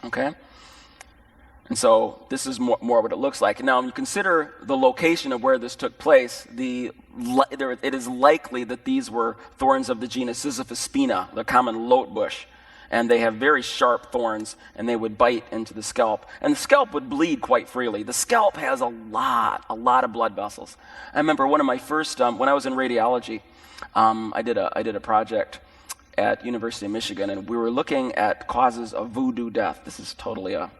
Okay? And so this is more what it looks like. Now, when you consider the location of where this took place, it is likely that these were thorns of the genus Sisyphospina, the common lote bush. And they have very sharp thorns, and they would bite into the scalp. And the scalp would bleed quite freely. The scalp has a lot of blood vessels. I remember one of my first, when I was in radiology, I did a project at University of Michigan, and we were looking at causes of voodoo death. This is totally a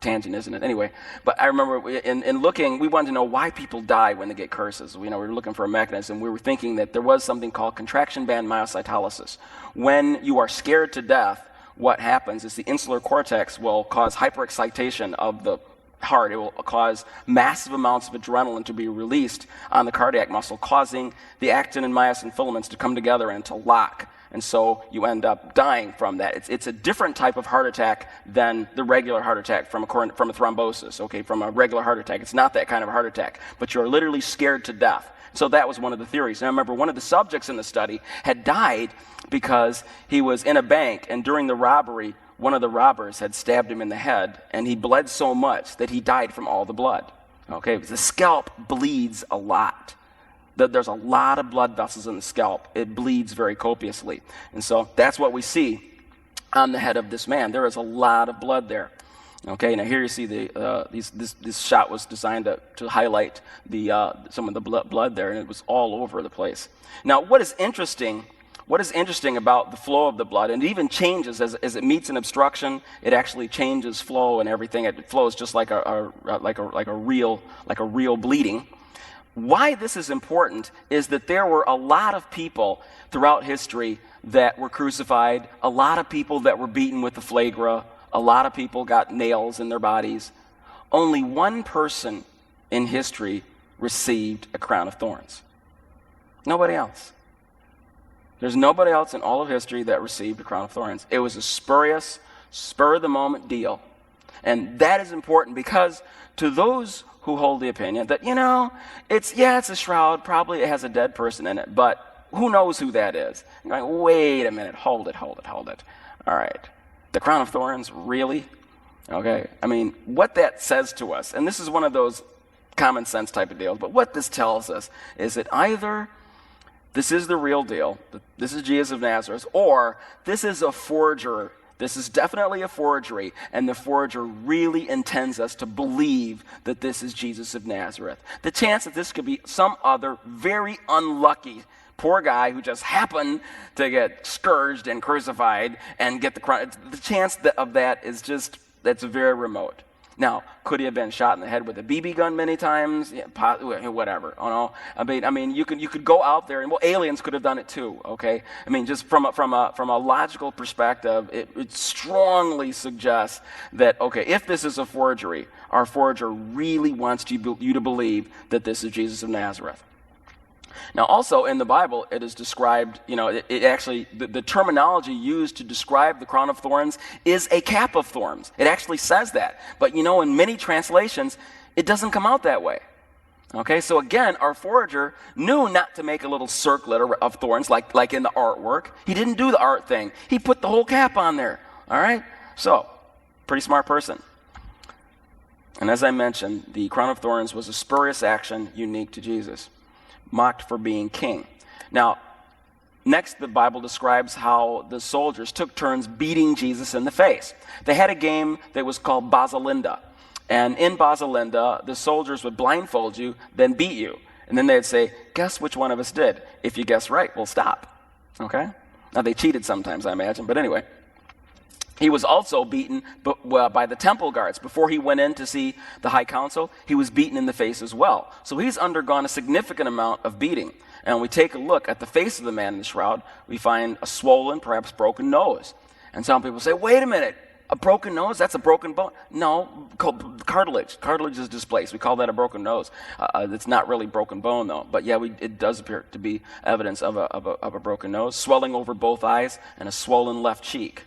tangent, isn't it? Anyway, but I remember in looking, we wanted to know why people die when they get curses. We were looking for a mechanism. We were thinking that there was something called contraction band myocitolysis. When you are scared to death, what happens is the insular cortex will cause hyperexcitation of the heart. It will cause massive amounts of adrenaline to be released on the cardiac muscle, causing the actin and myosin filaments to come together and to lock. And so you end up dying from that. It's a different type of heart attack than the regular heart attack from a thrombosis, okay, from a regular heart attack. It's not that kind of a heart attack, but you're literally scared to death. So that was one of the theories. And I remember one of the subjects in the study had died because he was in a bank, and during the robbery, one of the robbers had stabbed him in the head, and he bled so much that he died from all the blood. Okay, the scalp bleeds a lot. There's a lot of blood vessels in the scalp. It bleeds very copiously. And so that's what we see on the head of this man. There is a lot of blood there. Okay, now here you see this shot was designed to highlight some of the blood there, and it was all over the place. Now, what is interesting about the flow of the blood, and it even changes as it meets an obstruction. It actually changes flow and everything. It flows just like a real bleeding. Why this is important is that there were a lot of people throughout history that were crucified, a lot of people that were beaten with the flagra, a lot of people got nails in their bodies. Only one person in history received a crown of thorns. Nobody else. There's nobody else in all of history that received a crown of thorns. It was a spurious, spur-of-the-moment deal. And that is important because to those who hold the opinion that, it's a shroud, probably it has a dead person in it, but who knows who that is? You're like, wait a minute, hold it. All right, the crown of thorns, really? Okay, I mean, what that says to us, and this is one of those common sense type of deals, but what this tells us is that either this is the real deal, this is Jesus of Nazareth, or this is a forgery. This is definitely a forgery, and the forger really intends us to believe that this is Jesus of Nazareth. The chance that this could be some other very unlucky poor guy who just happened to get scourged and crucified and get the crown, the chance of that is that's very remote. Now, could he have been shot in the head with a BB gun many times? Yeah, whatever. I mean, you could go out there, and aliens could have done it too. Okay, I mean, just from a logical perspective, it strongly suggests that if this is a forgery, our forger really wants you to believe that this is Jesus of Nazareth. Now, also in the Bible, it is described, the terminology used to describe the crown of thorns is a cap of thorns. It actually says that. But, in many translations, it doesn't come out that way. Okay, so again, our forger knew not to make a little circlet of thorns like in the artwork. He didn't do the art thing. He put the whole cap on there. All right? So, pretty smart person. And as I mentioned, the crown of thorns was a spurious action unique to Jesus, mocked for being king. Now, next the Bible describes how the soldiers took turns beating Jesus in the face. They had a game that was called Basilinda. And in Basilinda, the soldiers would blindfold you, then beat you. And then they'd say, guess which one of us did? If you guess right, we'll stop. Okay? Now, they cheated sometimes, I imagine. But anyway, he was also beaten by the temple guards. Before he went in to see the high council, he was beaten in the face as well. So he's undergone a significant amount of beating. And when we take a look at the face of the man in the shroud, we find a swollen, perhaps broken nose. And some people say, wait a minute, a broken nose? That's a broken bone? No, cartilage. Cartilage is displaced. We call that a broken nose. It's not really broken bone, though. But yeah, it does appear to be evidence of a broken nose, swelling over both eyes, and a swollen left cheek.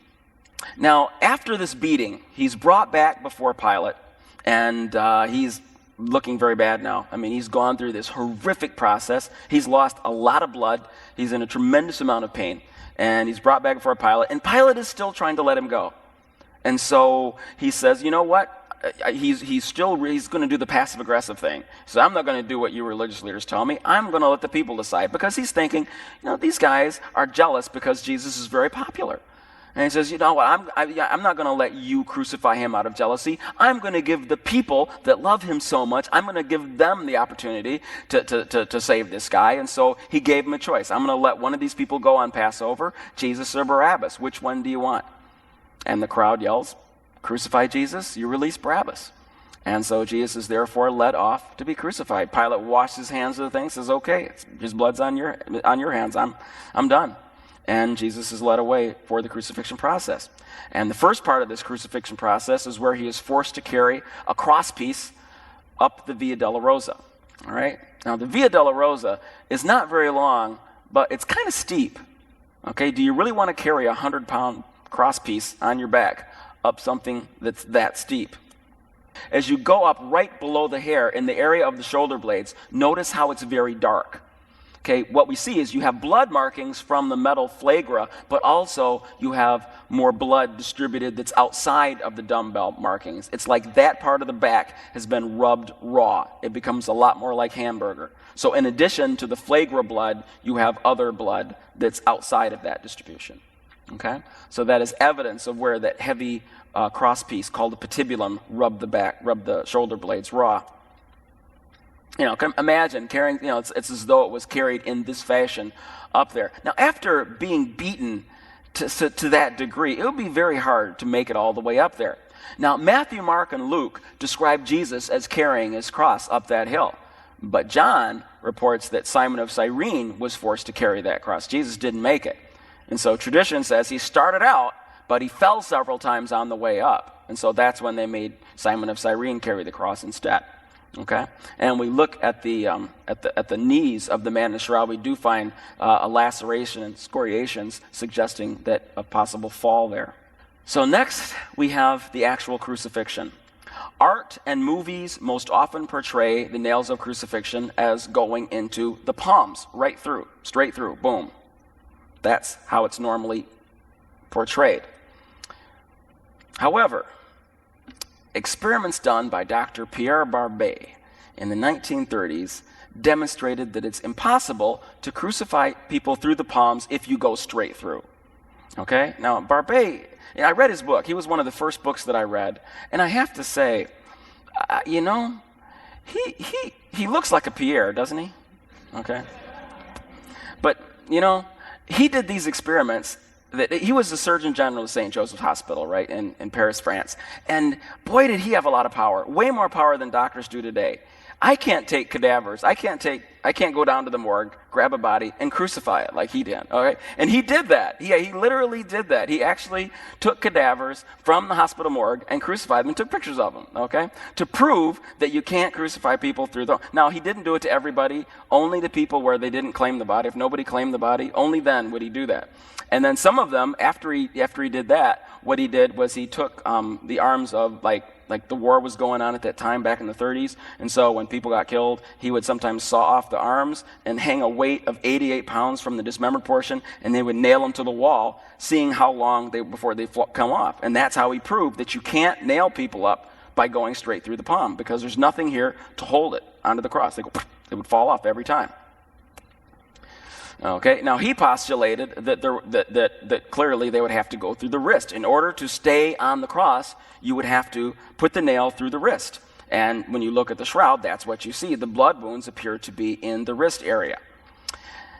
Now, after this beating, he's brought back before Pilate, and he's looking very bad now. I mean, he's gone through this horrific process. He's lost a lot of blood. He's in a tremendous amount of pain, and he's brought back before Pilate, and Pilate is still trying to let him go. And so he says, you know what? He's going to do the passive aggressive thing. So I'm not going to do what you religious leaders tell me. I'm going to let the people decide, because he's thinking, these guys are jealous because Jesus is very popular. And he says, you know what, I'm not going to let you crucify him out of jealousy. I'm going to give the people that love him so much, I'm going to give them the opportunity to save this guy. And so he gave him a choice. I'm going to let one of these people go on Passover, Jesus or Barabbas. Which one do you want? And the crowd yells, crucify Jesus, you release Barabbas. And so Jesus is therefore led off to be crucified. Pilate washed his hands of the thing, says, okay, his blood's on your hands, I'm done. And Jesus is led away for the crucifixion process. And the first part of this crucifixion process is where he is forced to carry a crosspiece up the Via Dolorosa. All right? Now, the Via Dolorosa is not very long, but it's kind of steep. Okay? Do you really want to carry a 100-pound crosspiece on your back up something that's that steep? As you go up right below the hair in the area of the shoulder blades, notice how it's very dark. Okay, what we see is you have blood markings from the metal flagra, but also you have more blood distributed that's outside of the dumbbell markings. It's like that part of the back has been rubbed raw. It becomes a lot more like hamburger. So in addition to the flagra blood, you have other blood that's outside of that distribution. Okay, so that is evidence of where that heavy crosspiece called the patibulum rubbed the shoulder blades raw. Imagine carrying, it's as though it was carried in this fashion up there. Now, after being beaten to that degree, it would be very hard to make it all the way up there. Now, Matthew, Mark, and Luke describe Jesus as carrying his cross up that hill. But John reports that Simon of Cyrene was forced to carry that cross. Jesus didn't make it. And so tradition says he started out, but he fell several times on the way up. And so that's when they made Simon of Cyrene carry the cross instead. Okay, and we look at the knees of the man in the shroud. We do find a laceration and scoriations suggesting that a possible fall there. So next we have the actual crucifixion. Art and movies most often portray the nails of crucifixion as going into the palms, right through, straight through, boom. That's how it's normally portrayed. However, experiments done by Dr. Pierre Barbet in the 1930s demonstrated that it's impossible to crucify people through the palms if you go straight through. Okay? Now, Barbet, I read his book. He was one of the first books that I read. And I have to say, he looks like a Pierre, doesn't he? Okay? But, he did these experiments. He was the Surgeon General of St. Joseph's Hospital, right, in Paris, France. And boy, did he have a lot of power. Way more power than doctors do today. I can't take cadavers. I can't go down to the morgue, grab a body, and crucify it like he did. Okay? And he did that. He literally did that. He actually took cadavers from the hospital morgue and crucified them and took pictures of them, okay? To prove that you can't crucify people through the... Now, he didn't do it to everybody, only to people where they didn't claim the body. If nobody claimed the body, only then would he do that. And then some of them, after he did that, what he did was he took the arms of, like the war was going on at that time back in the 30s, and so when people got killed, he would sometimes saw off the arms and hang a weight of 88 pounds from the dismembered portion, and they would nail them to the wall, seeing how long before they come off. And that's how he proved that you can't nail people up by going straight through the palm, because there's nothing here to hold it onto the cross. It would fall off every time. Okay, now he postulated that clearly they would have to go through the wrist. In order to stay on the cross, you would have to put the nail through the wrist. And when you look at the shroud, that's what you see. The blood wounds appear to be in the wrist area.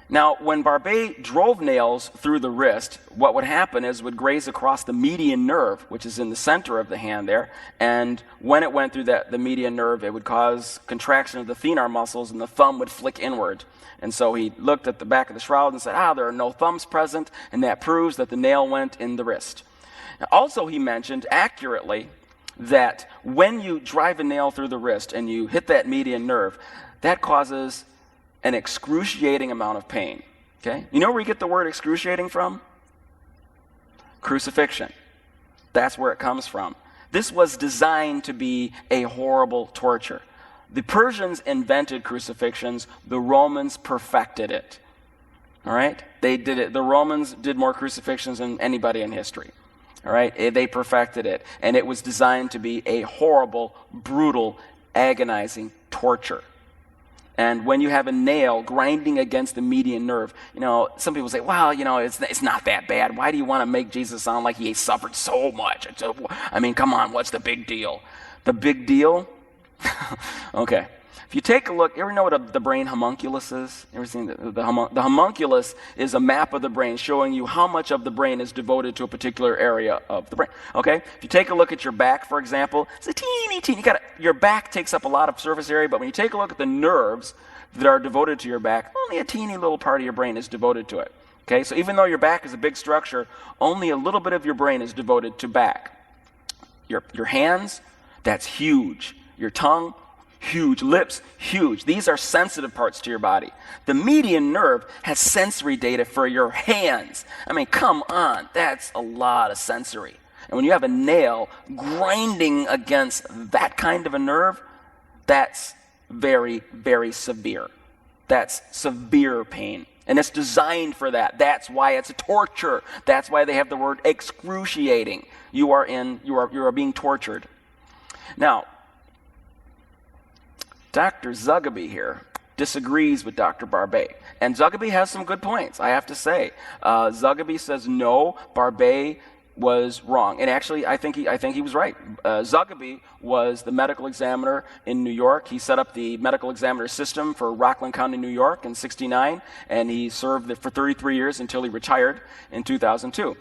Now, when Barbet drove nails through the wrist, what would happen is it would graze across the median nerve, which is in the center of the hand there, and when it went through the median nerve, it would cause contraction of the thenar muscles, and the thumb would flick inward. And so he looked at the back of the shroud and said, there are no thumbs present, and that proves that the nail went in the wrist. Now, also, he mentioned accurately that when you drive a nail through the wrist and you hit that median nerve, that causes an excruciating amount of pain. Okay? You know where we get the word excruciating from? Crucifixion. That's where it comes from. This was designed to be a horrible torture. The Persians invented crucifixions. The Romans perfected it. All right? They did it. The Romans did more crucifixions than anybody in history. All right, they perfected it, and it was designed to be a horrible, brutal, agonizing torture. And when you have a nail grinding against the median nerve, some people say, well, it's not that bad. Why do you want to make Jesus sound like he suffered so much? Come on, what's the big deal? The big deal? Okay. If you take a look, you ever know what the brain homunculus is? You ever seen the homunculus is a map of the brain showing you how much of the brain is devoted to a particular area of the brain. Okay? If you take a look at your back, for example, it's a teeny. Your back takes up a lot of surface area, but when you take a look at the nerves that are devoted to your back, only a teeny little part of your brain is devoted to it. Okay? So even though your back is a big structure, only a little bit of your brain is devoted to back. Your hands, that's huge. Your tongue, huge. Lips, huge. These are sensitive parts to your body. The median nerve has sensory data for your hands. Come on. That's a lot of sensory. And when you have a nail grinding against that kind of a nerve, that's very, very severe. That's severe pain. And it's designed for that. That's why it's a torture. That's why they have the word excruciating. You are being tortured. Now, Dr. Zugaby here disagrees with Dr. Barbet. And Zugaby has some good points, I have to say. Zugaby says, no, Barbet was wrong. And actually, I think he was right. Zugaby was the medical examiner in New York. He set up the medical examiner system for Rockland County, New York in '69, and he served it for 33 years until he retired in 2002.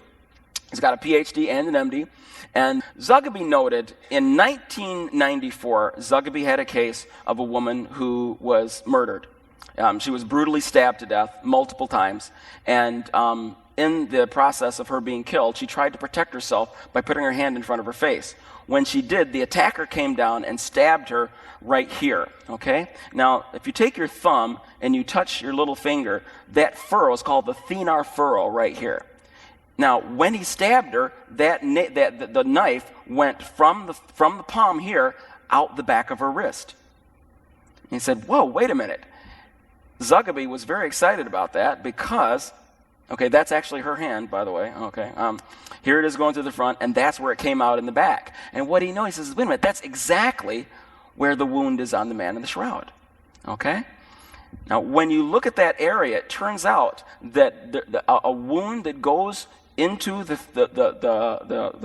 He's got a PhD and an MD. And Zugaby noted in 1994, Zugaby had a case of a woman who was murdered. She was brutally stabbed to death multiple times. And in the process of her being killed, she tried to protect herself by putting her hand in front of her face. When she did, the attacker came down and stabbed her right here, okay? Now, if you take your thumb and you touch your little finger, that furrow is called the thenar furrow right here. Now, when he stabbed her, the knife went from the palm here out the back of her wrist. And he said, whoa, wait a minute. Zugaby was very excited about that because, okay, that's actually her hand, by the way. Okay, here it is going through the front, and that's where it came out in the back. And what he knows, he says, wait a minute, that's exactly where the wound is on the man in the shroud. Okay? Now, when you look at that area, it turns out that a wound that goes into the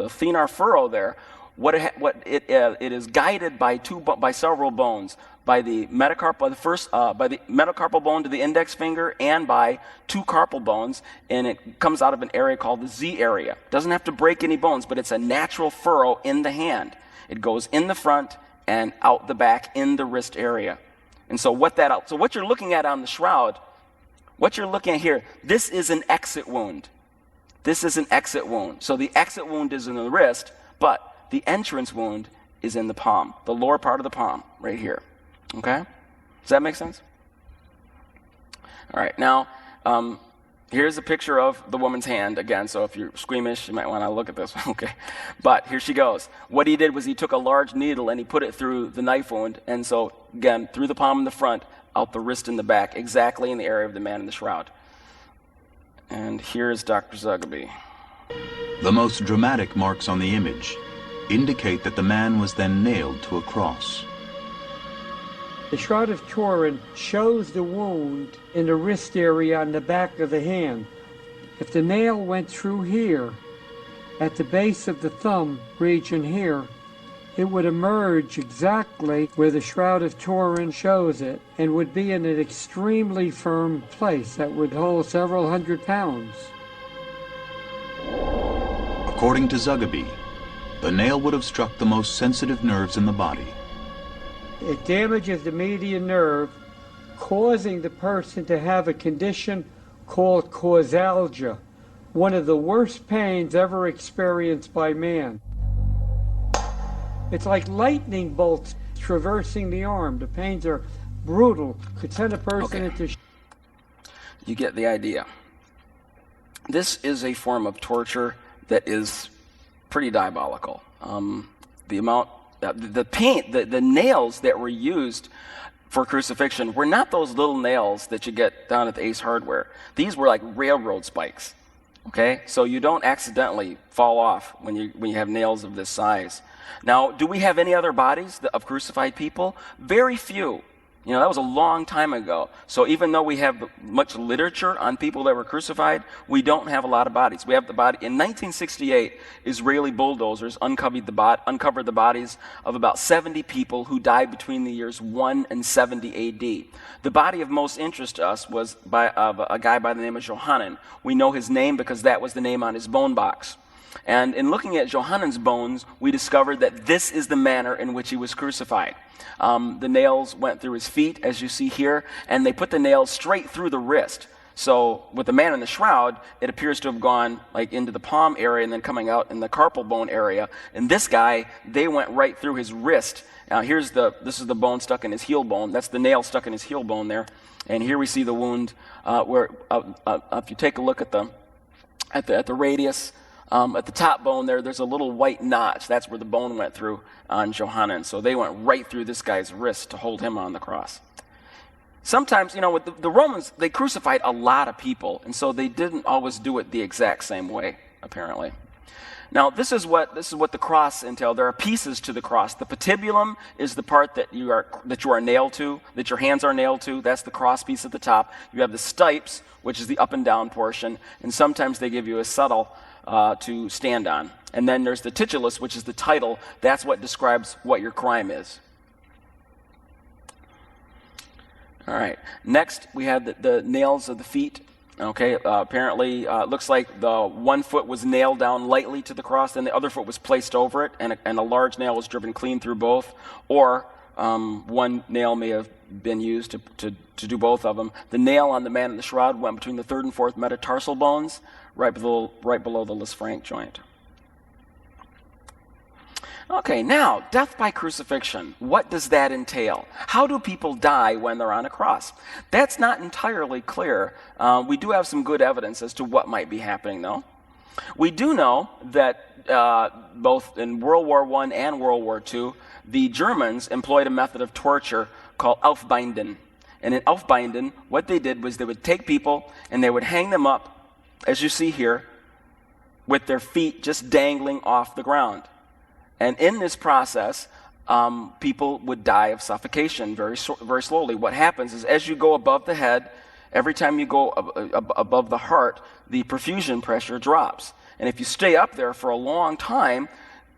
thenar furrow there, it is guided by several bones, by the metacarpal bone to the index finger, and by two carpal bones, and it comes out of an area called the Z area. It doesn't have to break any bones, but it's a natural furrow in the hand. It goes in the front and out the back in the wrist area. And so what you're looking at on the shroud, what you're looking at here, this is an exit wound. This is an exit wound. So the exit wound is in the wrist, but the entrance wound is in the palm, the lower part of the palm, right here. Okay? Does that make sense? All right, now, here's a picture of the woman's hand again, so if you're squeamish, you might want to look at this. Okay. But here she goes. What he did was he took a large needle and he put it through the knife wound, and so, again, through the palm in the front, out the wrist in the back, exactly in the area of the man in the shroud. And here's Dr. Zugaby. The most dramatic marks on the image indicate that the man was then nailed to a cross. The Shroud of Turin shows the wound in the wrist area on the back of the hand. If the nail went through here, at the base of the thumb region here, it would emerge exactly where the Shroud of Turin shows it, and would be in an extremely firm place that would hold several hundred pounds. According to Zugaby, the nail would have struck the most sensitive nerves in the body. It damages the median nerve, causing the person to have a condition called causalgia, one of the worst pains ever experienced by man. It's like lightning bolts traversing the arm. The pains are brutal. Could send a person into... You get the idea. This is a form of torture that is pretty diabolical. The paint, the nails that were used for crucifixion were not those little nails that you get down at the Ace Hardware. These were like railroad spikes. Okay, so you don't accidentally fall off when you have nails of this size. Now, do we have any other bodies of crucified people? Very few. You know, that was a long time ago. So even though we have much literature on people that were crucified, we don't have a lot of bodies. We have the body in 1968. Israeli bulldozers uncovered the bodies of about 70 people who died between the years 1 and 70 A.D. The body of most interest to us was of a guy by the name of Johanan. We know his name because that was the name on his bone box. And in looking at Johannan's bones, we discovered that this is the manner in which he was crucified. The nails went through his feet, as you see here, and they put the nails straight through the wrist. So with the man in the shroud, it appears to have gone like into the palm area and then coming out in the carpal bone area. And this guy, they went right through his wrist. Now this is the bone stuck in his heel bone. That's the nail stuck in his heel bone there. And here we see the wound where if you take a look at the radius. At the top bone there's a little white notch. That's where the bone went through on Johanan. So they went right through this guy's wrist to hold him on the cross. Sometimes, you know, with the Romans, they crucified a lot of people, and so they didn't always do it the exact same way, apparently. Now, this is what the cross entailed. There are pieces to the cross. The patibulum is the part that you are nailed to, that your hands are nailed to. That's the cross piece at the top. You have the stipes, which is the up and down portion, and sometimes they give you a settle to stand on. And then there's the titulus, which is the title. That's what describes what your crime is. All right. Next, we have the nails of the feet. Okay. Apparently, it looks like the one foot was nailed down lightly to the cross, then the other foot was placed over it, and a large nail was driven clean through both. Or one nail may have been used to do both of them. The nail on the man in the shroud went between the third and fourth metatarsal bones, right below the Lisfranc joint. Okay, now, death by crucifixion. What does that entail? How do people die when they're on a cross? That's not entirely clear. We do have some good evidence as to what might be happening, though. We do know that both in World War I and World War II, the Germans employed a method of torture called Aufbinden. And in Aufbinden, what they did was they would take people and they would hang them up, as you see here, with their feet just dangling off the ground. And in this process, people would die of suffocation very slowly. What happens is as you go above the head, every time you go above the heart, the perfusion pressure drops. And if you stay up there for a long time,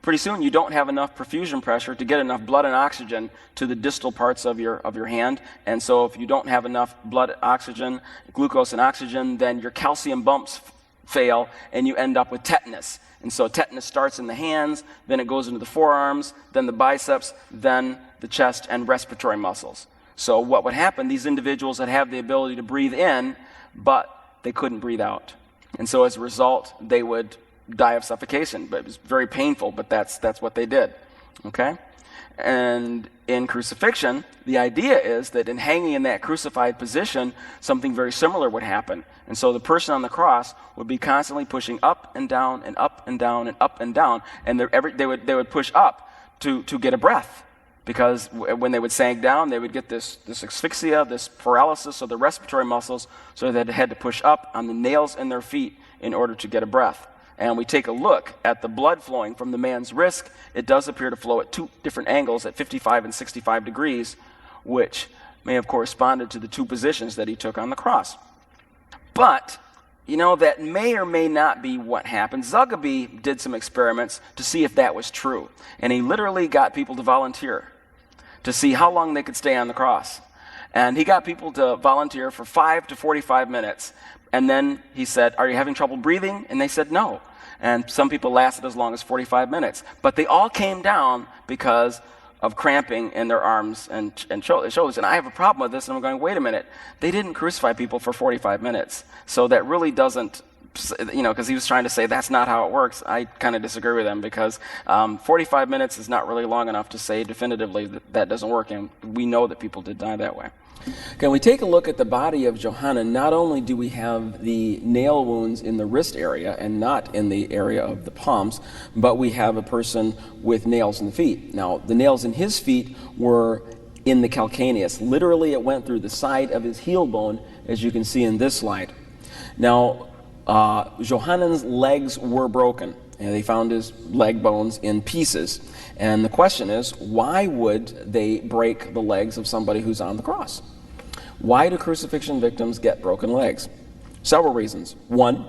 pretty soon you don't have enough perfusion pressure to get enough blood and oxygen to the distal parts of your hand. And so if you don't have enough blood, oxygen, glucose and oxygen, then your calcium bumps fail and you end up with tetanus. And so tetanus starts in the hands, then it goes into the forearms, then the biceps, then the chest and respiratory muscles. So what would happen, these individuals that have the ability to breathe in, but they couldn't breathe out. And so as a result, they would die of suffocation. But it was very painful, but that's what they did. Okay? And in crucifixion, the idea is that in hanging in that crucified position, something very similar would happen. And so the person on the cross would be constantly pushing up and down and up and down and up and down, and they would push up to get a breath, because when they would sag down, they would get this asphyxia, this paralysis of the respiratory muscles, so they had to push up on the nails in their feet in order to get a breath. And we take a look at the blood flowing from the man's wrist. It does appear to flow at two different angles at 55 and 65 degrees, which may have corresponded to the two positions that he took on the cross. But, you know, that may or may not be what happened. Zugby did some experiments to see if that was true. And he literally got people to volunteer to see how long they could stay on the cross. And he got people to volunteer for 5 to 45 minutes. And then he said, "Are you having trouble breathing?" And they said no. And some people lasted as long as 45 minutes. But they all came down because of cramping in their arms and shoulders. And I have a problem with this, and I'm going, wait a minute. They didn't crucify people for 45 minutes. So that really doesn't, you know, because he was trying to say that's not how it works. I kind of disagree with him, because 45 minutes is not really long enough to say definitively that doesn't work. And we know that people did die that way. Okay, when we take a look at the body of Johanan, not only do we have the nail wounds in the wrist area and not in the area of the palms, but we have a person with nails in the feet. Now, the nails in his feet were in the calcaneus. Literally, it went through the side of his heel bone, as you can see in this slide. Now, Johannan's legs were broken, and they found his leg bones in pieces. And the question is, why would they break the legs of somebody who's on the cross? Why do crucifixion victims get broken legs? Several reasons. One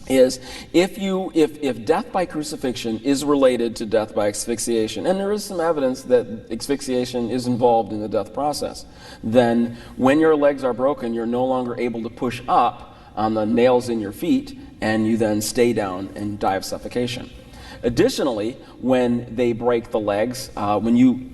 is if death by crucifixion is related to death by asphyxiation, and there is some evidence that asphyxiation is involved in the death process, then when your legs are broken, you're no longer able to push up on the nails in your feet, and you then stay down and die of suffocation. Additionally, when they break the legs, when you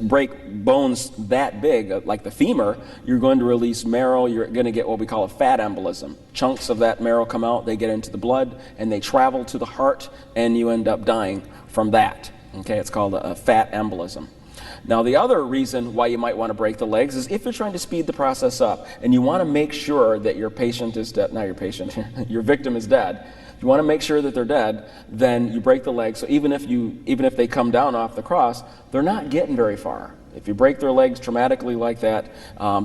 break bones that big, like the femur, you're going to release marrow. You're going to get what we call a fat embolism. Chunks of that marrow come out, they get into the blood, and they travel to the heart, and you end up dying from that. Okay, it's called a fat embolism. Now, the other reason why you might want to break the legs is if you're trying to speed the process up, and you want to make sure that your patient is dead, not your patient, your victim is dead. If you want to make sure that they're dead, then you break the legs. So even if they come down off the cross, they're not getting very far. If you break their legs traumatically like that,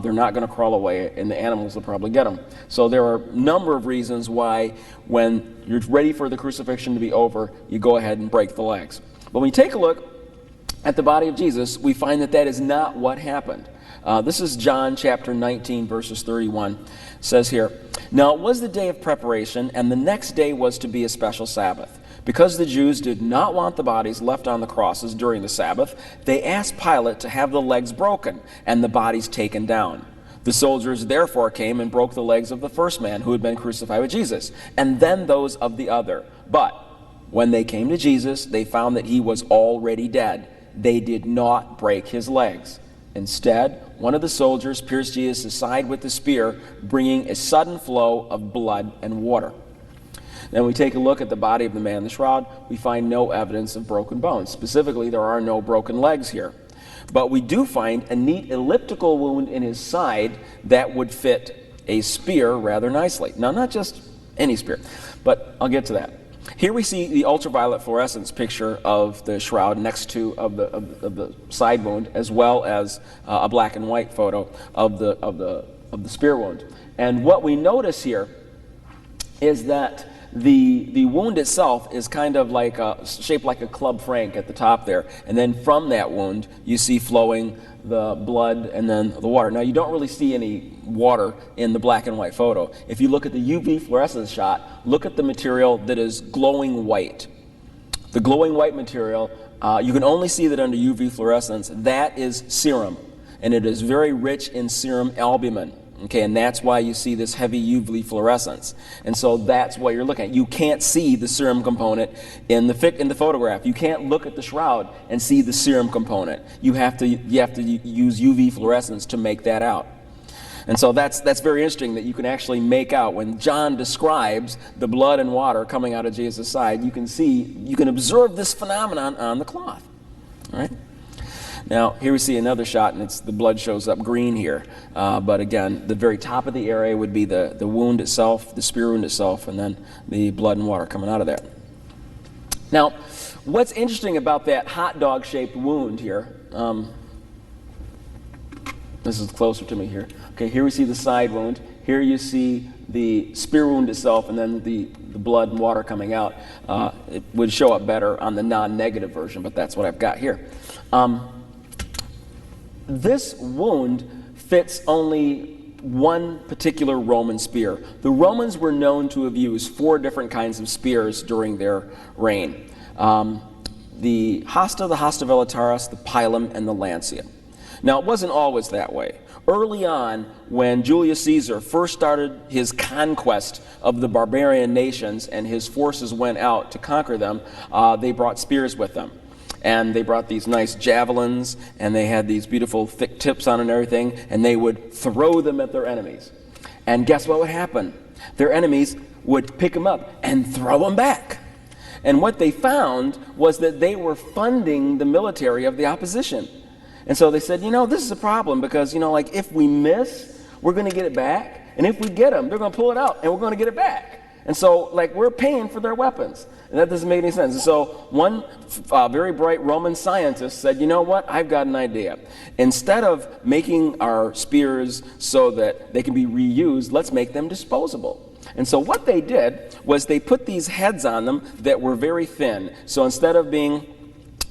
they're not going to crawl away, and the animals will probably get them. So there are a number of reasons why when you're ready for the crucifixion to be over, you go ahead and break the legs. But when you take a look at the body of Jesus, we find that that is not what happened. This is John chapter 19, verses 31. It says here, "Now it was the day of preparation, and the next day was to be a special Sabbath. Because the Jews did not want the bodies left on the crosses during the Sabbath, they asked Pilate to have the legs broken and the bodies taken down. The soldiers therefore came and broke the legs of the first man who had been crucified with Jesus, and then those of the other. But when they came to Jesus, they found that he was already dead. They did not break his legs. Instead, one of the soldiers pierced Jesus' side with the spear, bringing a sudden flow of blood and water." Then we take a look at the body of the man in the shroud. We find no evidence of broken bones. Specifically, there are no broken legs here. But we do find a neat elliptical wound in his side that would fit a spear rather nicely. Now, not just any spear, but I'll get to that. Here we see the ultraviolet fluorescence picture of the shroud next to the side wound, as well as a black and white photo of the spear wound. And what we notice here is that the wound itself is kind of like shaped like a club franc at the top there, and then from that wound you see flowing the blood and then the water. Now, you don't really see any water in the black and white photo. If you look at the UV fluorescence shot, look at the material that is glowing white. The glowing white material, you can only see that under UV fluorescence. That is serum, and it is very rich in serum albumin. Okay, and that's why you see this heavy UV fluorescence. And so that's what you're looking at. You can't see the serum component in the photograph. You can't look at the shroud and see the serum component. You have to use UV fluorescence to make that out. And so that's very interesting that you can actually make out when John describes the blood and water coming out of Jesus' side. You can observe this phenomenon on the cloth. All right. Now, here we see another shot, and the blood shows up green here. But again, the very top of the area would be the wound itself, the spear wound itself, and then the blood and water coming out of there. Now, what's interesting about that hot dog-shaped wound here, this is closer to me here. Okay, here we see the side wound. Here you see the spear wound itself, and then the blood and water coming out. It would show up better on the non-negative version, but that's what I've got here. This wound fits only one particular Roman spear. The Romans were known to have used 4 different kinds of spears during their reign. The hosta, the hosta velitaris, the pilum, and the lancia. Now, it wasn't always that way. Early on, when Julius Caesar first started his conquest of the barbarian nations and his forces went out to conquer them, they brought spears with them. And they brought these nice javelins, and they had these beautiful thick tips on and everything, and they would throw them at their enemies. And guess what would happen? Their enemies would pick them up and throw them back. And what they found was that they were funding the military of the opposition. And so they said, this is a problem because, like if we miss, we're going to get it back. And if we get them, they're going to pull it out, and we're going to get it back. And so, we're paying for their weapons. And that doesn't make any sense. And so one very bright Roman scientist said, you know what, I've got an idea. Instead of making our spears so that they can be reused, let's make them disposable. And so what they did was they put these heads on them that were very thin. So instead of being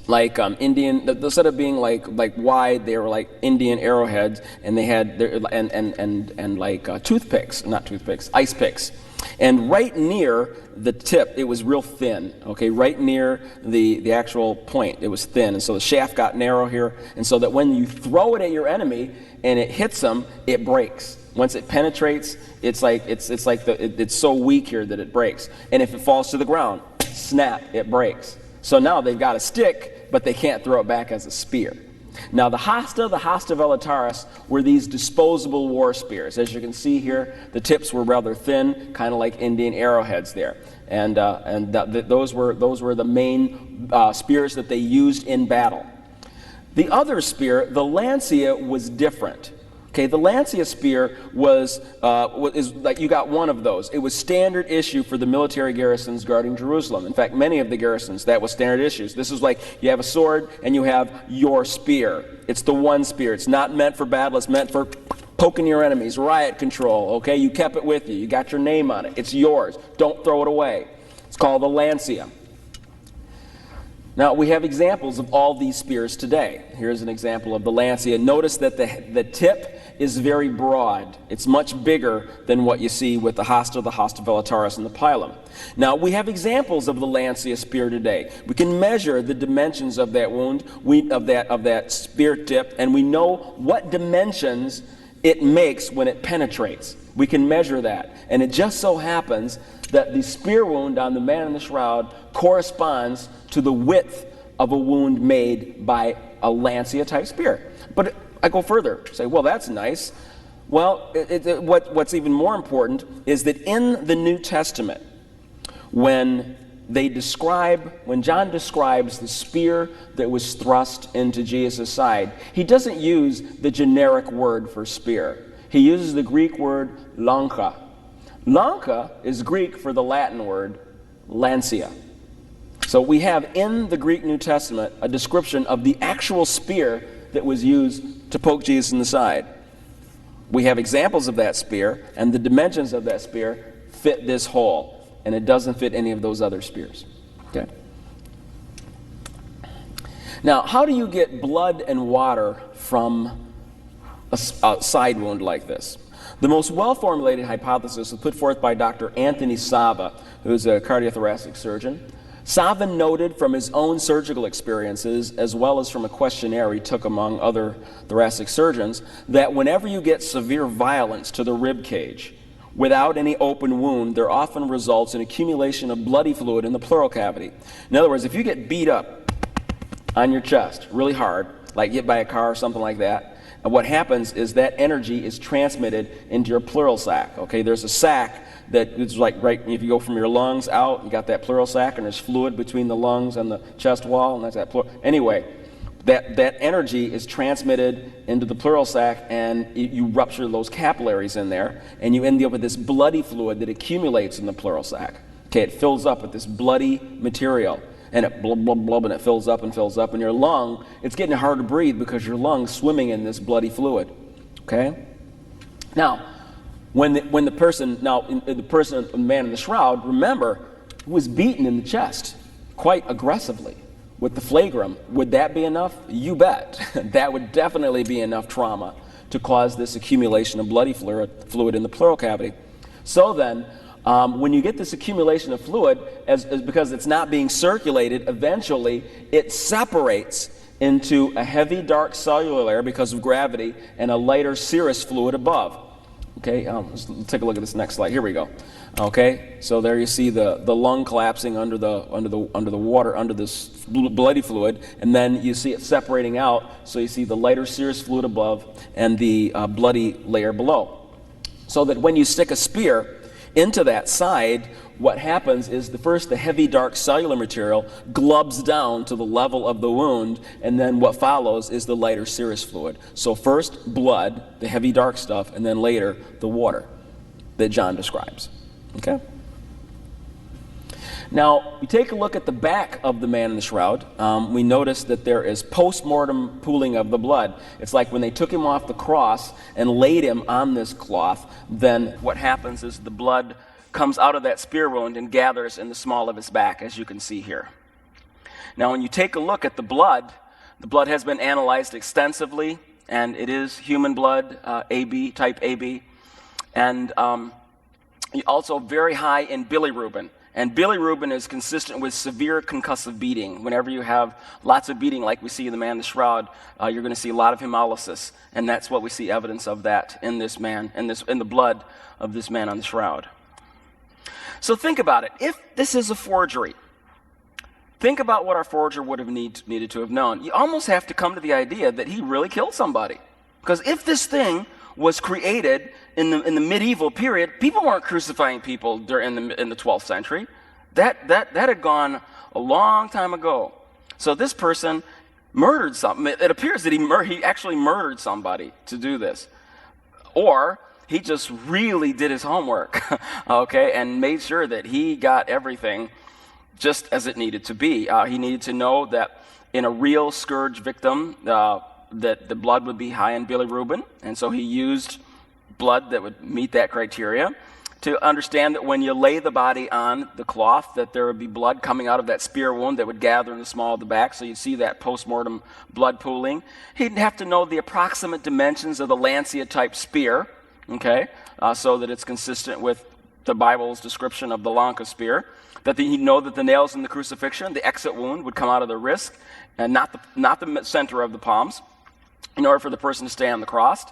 like instead of being like wide, they were like Indian arrowheads, and they had like toothpicks, not toothpicks, ice picks. And right near the tip, it was real thin, okay, right near the actual point, it was thin. And so the shaft got narrow here, and so that when you throw it at your enemy and it hits them, it breaks. Once it penetrates, it's so weak here that it breaks. And if it falls to the ground, snap, it breaks. So now they've got a stick, but they can't throw it back as a spear. Now the hasta velataris, were these disposable war spears. As you can see here, the tips were rather thin, kind of like Indian arrowheads there. And those were the main spears that they used in battle. The other spear, the lancia, was different. Okay, the lancia spear is like, you got one of those. It was standard issue for the military garrisons guarding Jerusalem. In fact, many of the garrisons, that was standard issues. This is like you have a sword and you have your spear. It's the one spear. It's not meant for battle. It's meant for poking your enemies, riot control. Okay, you kept it with you. You got your name on it. It's yours. Don't throw it away. It's called the lancia. Now, we have examples of all these spears today. Here's an example of the lancia. Notice that the tip is very broad. It's much bigger than what you see with the hasta velataris, and the pilum. Now, we have examples of the lancia spear today. We can measure the dimensions of that wound, of that spear tip, and we know what dimensions it makes when it penetrates. We can measure that. And it just so happens that the spear wound on the man in the shroud corresponds to the width of a wound made by a lancia type spear. But I go further, say, well, that's nice. Well, what's even more important is that in the New Testament, when John describes the spear that was thrust into Jesus' side, he doesn't use the generic word for spear. He uses the Greek word lanka. Lanka is Greek for the Latin word lancia. So we have in the Greek New Testament a description of the actual spear that was used to poke Jesus in the side. We have examples of that spear, and the dimensions of that spear fit this hole, and it doesn't fit any of those other spears. Okay. Now, how do you get blood and water from a side wound like this? The most well-formulated hypothesis was put forth by Dr. Anthony Sava, who is a cardiothoracic surgeon. Sava noted from his own surgical experiences, as well as from a questionnaire he took among other thoracic surgeons, that whenever you get severe violence to the rib cage without any open wound, there often results in accumulation of bloody fluid in the pleural cavity. In other words, if you get beat up on your chest really hard, like hit by a car or something like that, and what happens is that energy is transmitted into your pleural sac. Okay, there's a sac that is like right, if you go from your lungs out, you got that pleural sac, and there's fluid between the lungs and the chest wall, and that's that pleural. Anyway, that energy is transmitted into the pleural sac, and you rupture those capillaries in there, and you end up with this bloody fluid that accumulates in the pleural sac. Okay, it fills up with this bloody material. And it blub, blub, blub, and it fills up, and your lung, it's getting hard to breathe because your lung's swimming in this bloody fluid. Okay? Now, the man in the shroud, remember, was beaten in the chest quite aggressively with the flagrum. Would that be enough? You bet. That would definitely be enough trauma to cause this accumulation of bloody fluid in the pleural cavity. So then, when you get this accumulation of fluid, because it's not being circulated, eventually it separates into a heavy dark cellular layer because of gravity and a lighter serous fluid above. Okay, let's take a look at this next slide. Here we go. Okay, so there you see the lung collapsing under the water, under this bloody fluid, and then you see it separating out. So you see the lighter serous fluid above and the bloody layer below. So that when you stick a spear into that side, what happens is the heavy dark cellular material glubs down to the level of the wound, and then what follows is the lighter serous fluid. So first blood, the heavy dark stuff, and then later the water that John describes. Okay? Now, we take a look at the back of the man in the shroud. We notice that there is post-mortem pooling of the blood. It's like when they took him off the cross and laid him on this cloth, then what happens is the blood comes out of that spear wound and gathers in the small of his back, as you can see here. Now, when you take a look at the blood has been analyzed extensively, and it is human blood, AB, type AB, and also very high in bilirubin. And bilirubin is consistent with severe concussive beating. Whenever you have lots of beating, like we see in the man in the shroud, you're going to see a lot of hemolysis, and that's what we see evidence of that in this man, in the blood of this man on the shroud. So think about it. If this is a forgery, think about what our forger would have needed to have known. You almost have to come to the idea that he really killed somebody. Because if this thing was created in the medieval period, people weren't crucifying people in the 12th century. That had gone a long time ago. So this person murdered something. It appears that he actually murdered somebody to do this. Or he just really did his homework, okay, and made sure that he got everything just as it needed to be. He needed to know that in a real scourge victim, that the blood would be high in bilirubin, and so he used blood that would meet that criteria to understand that when you lay the body on the cloth, that there would be blood coming out of that spear wound that would gather in the small of the back, so you'd see that post-mortem blood pooling. He'd have to know the approximate dimensions of the lancea-type spear, okay, so that it's consistent with the Bible's description of the Lanka spear, that he'd know that the nails in the crucifixion, the exit wound, would come out of the wrist and not the center of the palms. In order for the person to stay on the cross,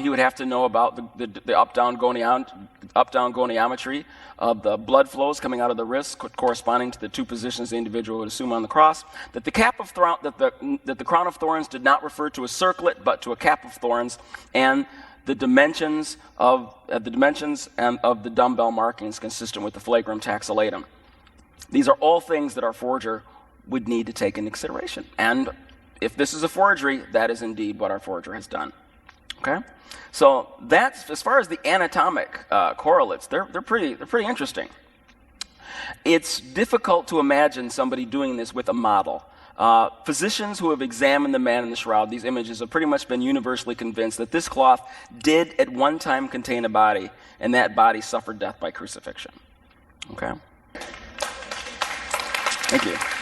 he would have to know about the up-down goniometry of the blood flows coming out of the wrist, corresponding to the two positions the individual would assume on the cross. That the crown of thorns did not refer to a circlet, but to a cap of thorns, and the dimensions of the dumbbell markings consistent with the flagrum taxillatum. These are all things that our forger would need to take into consideration. And if this is a forgery, that is indeed what our forger has done. Okay? So that's, as far as the anatomic correlates, they're pretty interesting. It's difficult to imagine somebody doing this with a model. Physicians who have examined the man in the shroud, these images, have pretty much been universally convinced that this cloth did at one time contain a body, and that body suffered death by crucifixion. Okay? Thank you.